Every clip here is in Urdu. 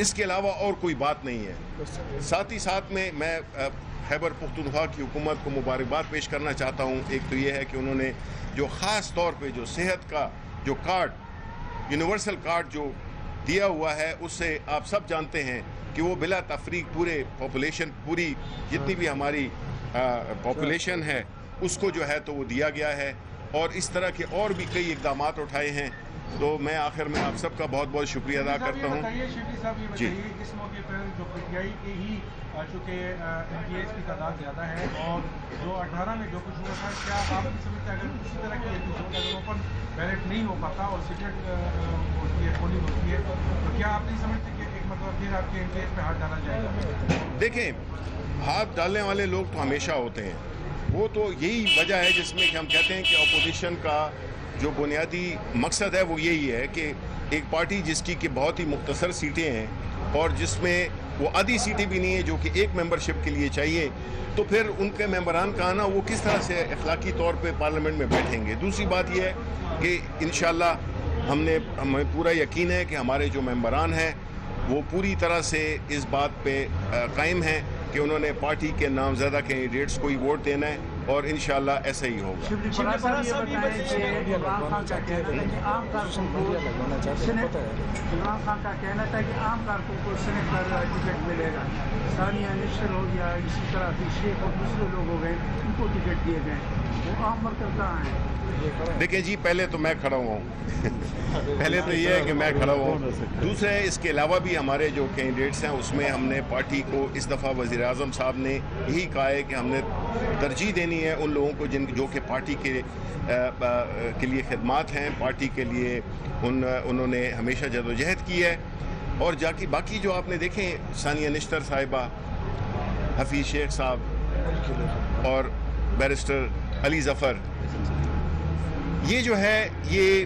اس کے علاوہ اور کوئی بات نہیں ہے. ساتھ ہی ساتھ میں خیبر پختونخوا کی حکومت کو مبارکباد پیش کرنا چاہتا ہوں. ایک تو یہ ہے کہ انہوں نے جو خاص طور پہ جو صحت کا جو کارڈ یونیورسل کارڈ جو دیا ہوا ہے, اس سے آپ سب جانتے ہیں کہ وہ بلا تفریق پورے پاپولیشن, پوری جتنی بھی ہماری پاپولیشن ہے اس کو جو ہے تو وہ دیا گیا ہے. اور اس طرح کے اور بھی کئی اقدامات اٹھائے ہیں. تو میں آخر میں آپ سب کا بہت بہت شکریہ ادا کرتا ہوں. شیٹی صاحب یہ بتائیے اس موقع پر جو پی ٹی آئی کے ہی چونکہ ایم پی ایز کی تعداد زیادہ ہے اور جو 18 میں جو کچھ ہوا تھا, کیا آپ کی سمجھتے ہیں اگر اسی طرح کی اگر اوپن بیلٹ نہیں ہو پاتا اور سیکرٹ ہوتی ہے, پولنگ ہوتی ہے, تو کیا آپ نہیں سمجھتے کہ ایک مطلب پھر آپ کے ایم پی ایز پہ ہاتھ ڈالا جائے گا؟ دیکھیں, ہاتھ ڈالنے والے لوگ تو ہمیشہ ہوتے ہیں. وہ تو یہی وجہ ہے جس میں کہ ہم کہتے ہیں کہ اپوزیشن کا جو بنیادی مقصد ہے وہ یہی ہے کہ ایک پارٹی جس کی کہ بہت ہی مختصر سیٹیں ہیں اور جس میں وہ آدھی سیٹیں بھی نہیں ہیں جو کہ ایک ممبرشپ کے لیے چاہیے, تو پھر ان کے ممبران کا آنا وہ کس طرح سے اخلاقی طور پہ پارلیمنٹ میں بیٹھیں گے. دوسری بات یہ ہے کہ انشاءاللہ ہمیں پورا یقین ہے کہ ہمارے جو ممبران ہیں وہ پوری طرح سے اس بات پہ قائم ہیں کہ انہوں نے پارٹی کے نامزدہ کینڈیڈیٹس کو ہی ووٹ دینا ہے, اور انشاءاللہ ایسا ہی ہوگا. عمران خان کا کہنا تھا کہ عام کارکن کو سینٹ پر ٹکٹ ملے گا. ثانیہ نشتر ہو گیا, اسی طرح شیخ اور دوسرے لوگ ہو گئے, ان کو ٹکٹ دیے گئے. وہ عام ورکر کہاں ہیں؟ دیکھیں جی, پہلے تو میں کھڑا ہوا ہوں پہلے تو یہ ہے کہ میں کھڑا ہوا ہوں. دوسرے اس کے علاوہ بھی ہمارے جو کینڈیڈیٹس ہیں اس میں ہم نے پارٹی کو اس دفعہ وزیر اعظم صاحب نے یہی کہا ہے کہ ہم نے ترجیح دینی ہے ان لوگوں کو جو کہ پارٹی کے لیے خدمات ہیں, پارٹی کے لیے انہوں نے ہمیشہ جدوجہد کی ہے. اور باقی جو آپ نے دیکھیں, ثانیہ نشتر صاحبہ, حفیظ شیخ صاحب اور بیرسٹر علی ظفر, یہ جو ہے یہ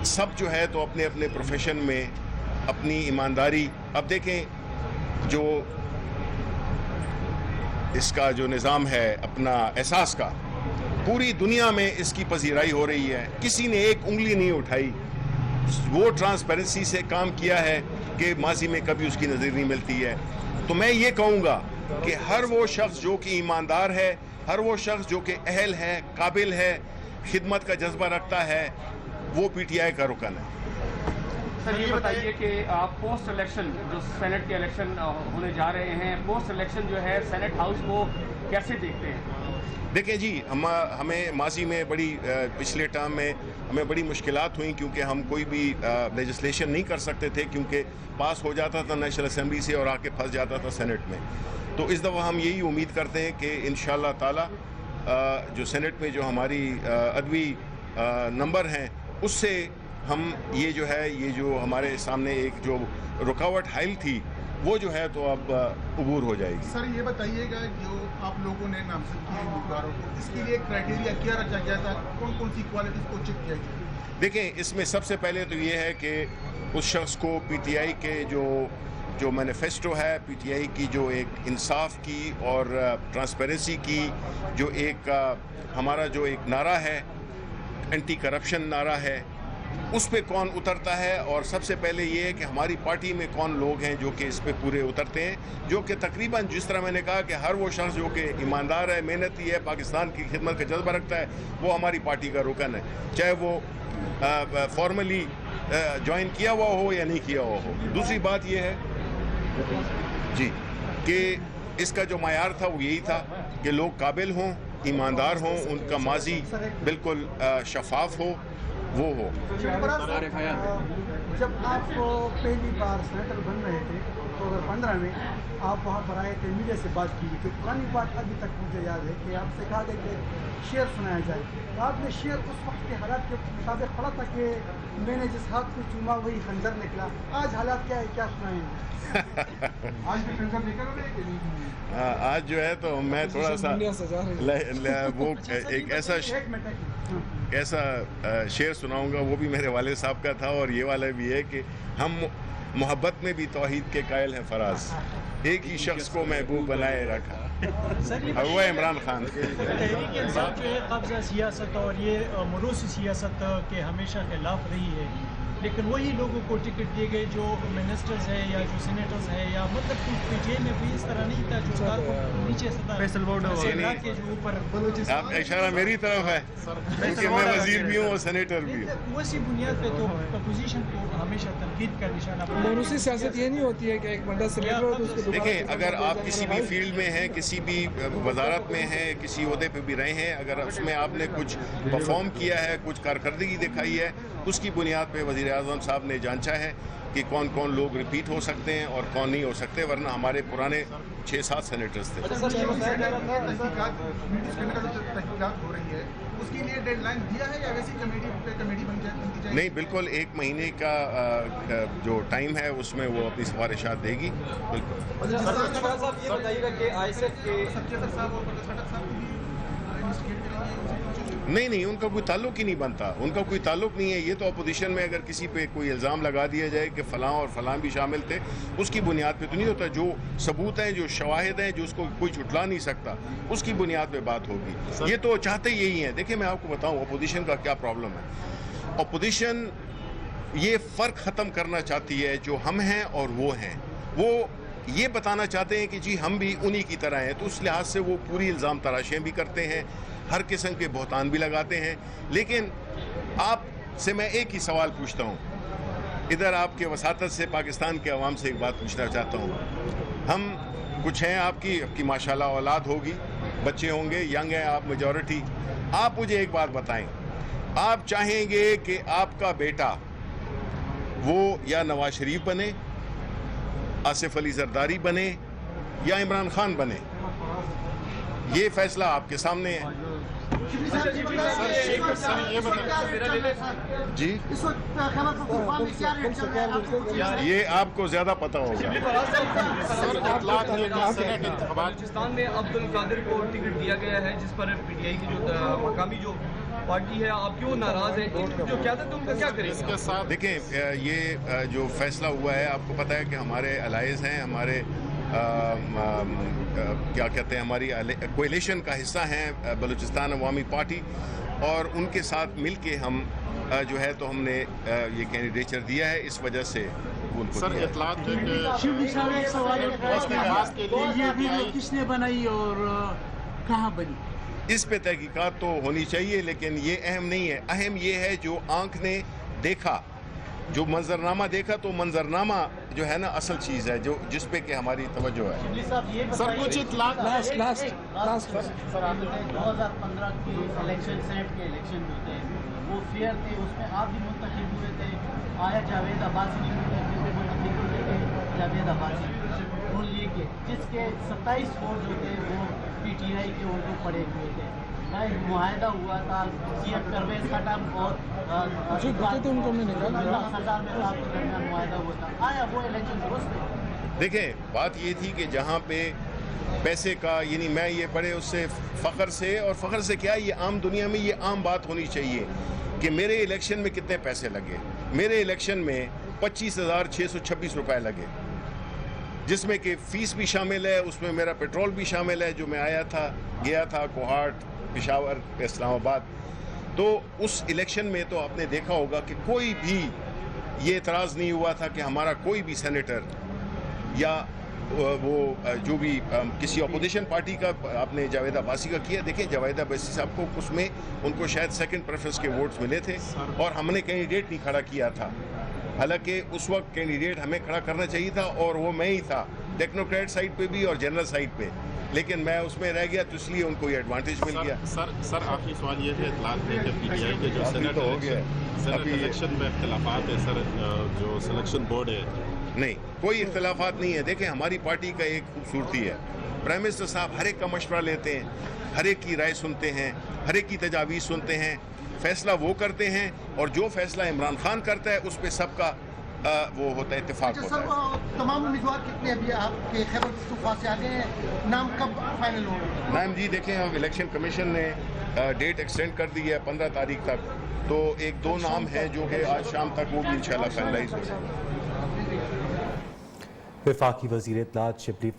سب جو ہے تو اپنے اپنے پروفیشن میں اپنی ایمانداری, اب دیکھیں جو اس کا جو نظام ہے اپنا احساس کا, پوری دنیا میں اس کی پذیرائی ہو رہی ہے, کسی نے ایک انگلی نہیں اٹھائی. وہ ٹرانسپیرنسی سے کام کیا ہے کہ ماضی میں کبھی اس کی نظر نہیں ملتی ہے. تو میں یہ کہوں گا کہ ہر وہ شخص جو کہ ایماندار ہے, ہر وہ شخص جو کہ اہل ہے, قابل ہے, خدمت کا جذبہ رکھتا ہے, وہ پی ٹی آئی کا رکن ہے. سر یہ بتائیے کہ آپ پوسٹ الیکشن جو سینٹ کے الیکشن ہونے جا رہے ہیں, پوسٹ الیکشن جو ہے سینٹ ہاؤس کو کیسے دیکھتے ہیں؟ دیکھیں جی, ہمیں ماضی میں پچھلے ٹرم میں ہمیں بڑی مشکلات ہوئیں کیونکہ ہم کوئی بھی لیجسلیشن نہیں کر سکتے تھے کیونکہ پاس ہو جاتا تھا نیشنل اسمبلی سے اور آ کے پھنس جاتا تھا سینٹ میں. تو اس دفعہ ہم یہی امید کرتے ہیں کہ انشاءاللہ تعالی جو سینٹ میں جو ہماری عدوی نمبر ہیں اس سے ہم یہ جو ہمارے سامنے ایک جو رکاوٹ حائل تھی وہ جو ہے تو اب عبور ہو جائے گی. سر یہ بتائیے گا جو آپ لوگوں نے نامزد کیے امیدواروں کو, اس کے لیے کرائٹیریا کیا رکھا گیا تھا, کون کون سی کوالٹیز کو چیک کیا گیا؟ دیکھیں, اس میں سب سے پہلے تو یہ ہے کہ اس شخص کو پی ٹی آئی کے جو مینیفیسٹو ہے, پی ٹی آئی کی جو ایک انصاف کی اور ٹرانسپیرنسی کی جو ایک ہمارا جو ایک نعرہ ہے, اینٹی کرپشن نعرہ ہے, اس پہ کون اترتا ہے. اور سب سے پہلے یہ ہے کہ ہماری پارٹی میں کون لوگ ہیں جو کہ اس پہ پورے اترتے ہیں, جو کہ تقریباً جس طرح میں نے کہا کہ ہر وہ شخص جو کہ ایماندار ہے, محنتی ہے, پاکستان کی خدمت کا جذبہ رکھتا ہے, وہ ہماری پارٹی کا رکن ہے, چاہے وہ فارملی جوائن کیا ہوا ہو یا نہیں کیا ہوا ہو. دوسری بات یہ ہے جی کہ اس کا جو معیار تھا وہ یہی تھا کہ لوگ قابل ہوں, ایماندار ہوں, ان کا ماضی بالکل شفاف ہو, وہ ہو. جب آپ پہلی بار سینیٹر بن رہے تھے 2015 میں آپ وہاں پر آئے تھے, میڈیا سے بات کی تو پرانی بات ابھی تک مجھے یاد ہے کہ آپ سے کہا گیا کہ شعر سنایا جائے. آپ نے شعر اس وقت کے حالات کے مطابق پڑھا تھا کہ میں نے جس ہاتھ کو چوما وہی خنجر نکلا. آج حالات کیا ہے, کیا سنائیں گے؟ آج بھی خنجر نکل رہے کہ نہیں؟ آج جو ہے تو میں تھوڑا سا وہ ایک ایسا شعر سناؤں گا, وہ بھی میرے والد صاحب کا تھا, اور یہ والا بھی ہے کہ ہم محبت میں بھی توحید کے قائل ہیں فراز, ایک ہی شخص کو محبوب بنائے رکھا, وہ عمران خان. تحریک انصاف جو ہے قبضہ سیاست اور یہ موروثی سیاست کے ہمیشہ خلاف رہی ہے, لیکن وہی لوگوں کو ٹکٹ دیے گئے جو منسٹرز ہیں یا جو سینیٹرز ہیں, یا مطلب پی ٹی آئی میں بھی اس طرح نہیں تھا جو کارکن نیچے سطح کے جو اوپر آپ کا اشارہ میری طرف ہے کیونکہ میں وزیر بھی ہوں اور سینیٹر بھی ہوں. اسی بنیاد پہ تو اپوزیشن کو ہمیشہ تنقید کا نشانہ مونوسی سیاست یہ نہیں ہوتی ہے کہ ایک بندہ سینیٹر ہو تو اس کو دیکھیں, اگر آپ کسی بھی فیلڈ میں ہیں, کسی بھی وزارت میں ہیں, کسی عہدے پہ بھی رہے ہیں, اگر اس میں آپ نے کچھ پرفارم کیا ہے, کچھ کارکردگی دکھائی ہے, اس کی بنیاد پہ وزیر اعظم صاحب نے جانچا ہے کہ کون کون لوگ ریپیٹ ہو سکتے ہیں اور کون نہیں ہو سکتے, ورنہ ہمارے پرانے 6-7 سینیٹرز تھے. نہیں, بالکل 1 مہینے کا جو ٹائم ہے اس میں وہ اپنی سفارشات دے گی. بالکل نہیں, ان کا کوئی تعلق ہی نہیں بنتا, ان کا کوئی تعلق نہیں ہے. یہ تو اپوزیشن میں اگر کسی پہ کوئی الزام لگا دیا جائے کہ فلاں اور فلاں بھی شامل تھے, اس کی بنیاد پہ تو نہیں ہوتا. جو ثبوت ہیں, جو شواہد ہیں, جو اس کو کوئی جھٹلا نہیں سکتا, اس کی بنیاد پہ بات ہوگی. یہ تو چاہتے یہی ہیں. دیکھیں, میں آپ کو بتاؤں اپوزیشن کا کیا پرابلم ہے. اپوزیشن یہ فرق ختم کرنا چاہتی ہے جو ہم ہیں اور وہ ہیں. وہ یہ بتانا چاہتے ہیں کہ جی ہم بھی انہی کی طرح ہیں, تو اس لحاظ سے وہ پوری الزام تراشیاں بھی کرتے ہیں, ہر قسم کے بہتان بھی لگاتے ہیں. لیکن آپ سے میں ایک ہی سوال پوچھتا ہوں, ادھر آپ کے وساطت سے پاکستان کے عوام سے ایک بات پوچھنا چاہتا ہوں. ہم کچھ ہیں, آپ کی ماشاءاللہ اولاد ہوگی, بچے ہوں گے, ینگ ہیں آپ, میجورٹی. آپ مجھے ایک بات بتائیں, آپ چاہیں گے کہ آپ کا بیٹا وہ یا نواز شریف بنے, آصف علی زرداری بنے, یا عمران خان بنے؟ یہ فیصلہ آپ کے سامنے ہے. جی, یہ آپ کو زیادہ پتہ ہوگا. بلوچستان میں عبد القادر کو ٹکٹ دیا گیا ہے, جس پر پی ٹی آئی کی جو مقامی جو پارٹی ہے, آپ کیوں ناراض ہیں؟ جو قیادت ہے ان کا کیا کریں اس کے ساتھ؟ دیکھیں, یہ جو فیصلہ ہوا ہے, آپ کو پتہ ہے کہ ہمارے الائز ہیں, ہمارے کیا کہتے ہیں, ہماری کولیشن کا حصہ ہیں بلوچستان عوامی پارٹی, اور ان کے ساتھ مل کے ہم جو ہے تو ہم نے یہ کینڈیڈیچر دیا ہے. اس وجہ سے ان کو سر اطلاعات کس نے بنائی اور کہاں بنی, اس پہ تحقیقات تو ہونی چاہیے, لیکن یہ اہم نہیں ہے. اہم یہ ہے جو آنکھ نے دیکھا, جو منظرنامہ دیکھا, تو منظرنامہ جو ہے نا اصل چیز ہے, جو جس پہ کہ ہماری توجہ ہے. سر کچھ اطلاعات سر آپ نے 2015 کی الیکشن, سینٹ کے الیکشن جو تھے وہ فیئر تھے, اس میں آپ بھی منتخب ہوئے تھے. آیا جاوید عباسی بھی منتخب ہوئے تھے, جاوید عباسی نون لیگ کے, جس کے 27 ووٹ جو تھے وہ پی ٹی آئی کے ووٹوں پڑے ہوئے تھے. معاہدہ ہوا تھا سی ایم پرویز خٹک اور 10,000 میں صاحب کے درمیان معاہدہ ہوا تھا. آیا وہ الیکشن درست ہے؟ دیکھیں, بات یہ تھی کہ جہاں پہ پیسے کا, یعنی میں یہ پڑھے اس سے فخر سے, اور فخر سے کیا, یہ عام دنیا میں یہ عام بات ہونی چاہیے کہ میرے الیکشن میں کتنے پیسے لگے. میرے الیکشن میں 25,626 روپے لگے, جس میں کہ فیس بھی شامل ہے, اس میں میرا پیٹرول بھی شامل ہے, جو میں آیا تھا, گیا تھا کوہاٹ, پشاور, اسلام آباد. تو اس الیکشن میں تو آپ نے دیکھا ہوگا کہ کوئی بھی یہ اعتراض نہیں ہوا تھا کہ ہمارا کوئی بھی سینیٹر یا وہ جو بھی کسی اپوزیشن پارٹی کا, آپ نے جاوید عباسی کا کیا. دیکھیں, جاوید عباسی صاحب کو اس میں ان کو شاید سیکنڈ پریفرنس کے ووٹس ملے تھے, اور ہم نے کینڈیڈیٹ نہیں کھڑا کیا تھا. حالانکہ اس وقت کینڈیڈیٹ ہمیں کھڑا کرنا چاہیے تھا, اور وہ میں ہی تھا, ٹیکنوکریٹ سائڈ پہ بھی اور جنرل سائڈ پہ, لیکن میں اس میں رہ گیا, تو اس لیے ان کو یہ ایڈوانٹیج مل گیا. سر آخری سوال یہ ہے, اطلاعات ہے کہ پی ٹی آئی کے جو سینٹ الیکشن میں اختلافات ہے سر, جو سلیکشن بورڈ ہے. نہیں, کوئی اختلافات نہیں ہے. دیکھیں, ہماری پارٹی کا ایک خوبصورتی ہے, پرائم منسٹر صاحب ہر ایک کا مشورہ لیتے ہیں, ہر ایک کی رائے سنتے ہیں, ہر ایک کی تجاویز سنتے ہیں, فیصلہ وہ کرتے ہیں, اور جو فیصلہ عمران خان کرتا ہے اس پہ سب کا وہ ہوتا ہے, اتفاق ہوتا ہے. تمام امیدوار کتنے ابھی آپ کے خیبر پختونخوا سے آگے ہیں, نام کب فائنل ہوگا؟ نام جی دیکھیں, اب الیکشن کمیشن نے ڈیٹ ایکسٹینڈ کر دی ہے 15 تاریخ تک, تو 1-2 نام ہیں جو کہ آج شام تک وہ بھی انشاءاللہ فائنلائز ہو جائیں گے. وفاقی وزیر اطلاعات شبلی